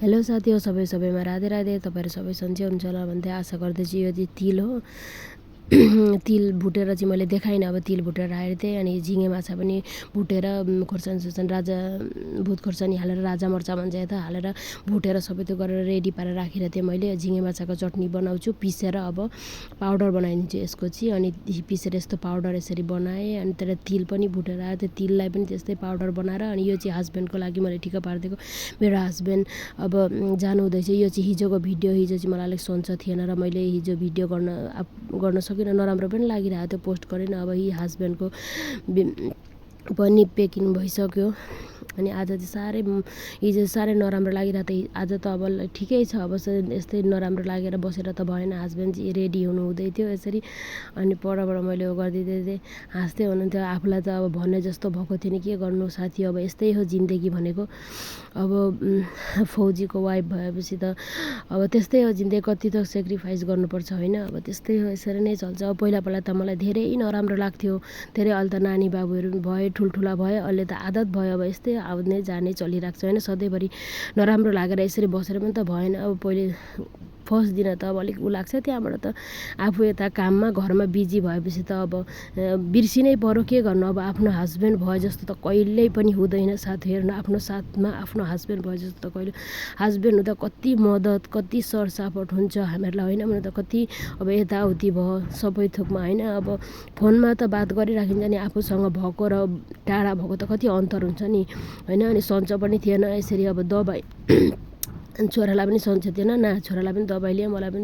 Hello साथी हो सबैमा राधे राधे। तपाईहरु सबै सन्चै हुनुहुन्छ होला भन्दै आशा गर्दैछु। यो चाहिँ तिल हो। तिल भुटेर चाहिँ मैले देखाइनँ। अब तिल भुटेर राखेको थिएँ। अनि झिँगे माछा पनि भुटेर खोर्सानी सोर्सानी भुत खोर्सानी हालेर राजा मर्चा भन्छ यता हालेर भुटेर सबै त्यो गरेर रेडी पारेर राखेर थिएँ मैले। झिँगे माछाको चटनी बनाउँछु पिसेर। अब पाउडर बनाइदिन्छु यसको चाहिँ। अनि पिसेर यस्तो पाउडर यसरी बनाएँ। अनि त्यसलाई तिल पनि भुटेर आयो। त्यो तिललाई पनि त्यस्तै पाउडर बनाएर अनि यो चाहिँ हस्बेन्डको लागि मैले ठिक्क पारिदिएको। मेरो हस्बेन्ड अब जानु हुँदैछ। यो चाहिँ हिजोको भिडियो। हिजो चाहिँ मलाई अलिक सन्चो थिएन र मैले हिजो भिडियो गर्न सकिनँ। नराम्रो पनि लागिरहेको थियो, पोस्ट गरेन। अब यी हस्बेन्डको पनि पेकिङ भइसक्यो। अनि आज चाहिँ साह्रै हिजो साह्रै नराम्रो लागिरहेको थियो। आज त अब ठिकै छ। अब यस्तै नराम्रो लागेर बसेर त भएन। हस्बेन्ड चाहिँ रेडी हुनु हुँदै थियो यसरी। अनि परबाट मैले यो गरिदिँदै थिएँ। हाँस्दै हुनुहुन्थ्यो। आफूलाई त अब भन्ने जस्तो भएको थिएन। के गर्नु साथी, अब यस्तै हो जिन्दगी भनेको। अब फौजीको वाइफ भएपछि त अब त्यस्तै हो जिन्दगी। कति त सेक्रिफाइस गर्नुपर्छ होइन। अब त्यस्तै हो, यसरी नै चल्छ। अब पहिला त मलाई धेरै नराम्रो लाग्थ्यो। धेरै अहिले त नानी बाबुहरू भए, ठुल्ठुला भए, अहिले त आदत भयो। अब यस्तै आउने जाने चलिरहेको छ होइन। सधैँभरि नराम्रो लागेर यसरी बसेर पनि त भएन। अब पहिले फर्स्ट दिन त अब अलिक लाग्छ। त्यहाँबाट त आफू यता काममा घरमा बिजी भएपछि त अब बिर्सिनै पर्यो। के गर्नु, अब आफ्नो हस्बेन्ड भए जस्तो त कहिल्यै पनि हुँदैन साथी। हेर्नु, आफ्नो साथमा आफ्नो हस्बेन्ड भए जस्तो त कहिले हस्बेन्ड हुँदा कति मद्दत कति सरसफाट हुन्छ हामीहरूलाई होइन। भने त कति अब यताउति भयो सबै थोकमा होइन। अब फोनमा त बात गरिराखिन्छ नि, आफूसँग भएको र टाढा भएको त कति अन्तर हुन्छ नि होइन। अनि सन्चो पनि थिएन यसरी। अब दबाई छोरालाई पनि सन्चो थिएन न, छोरालाई पनि दबाई लिएँ, मलाई पनि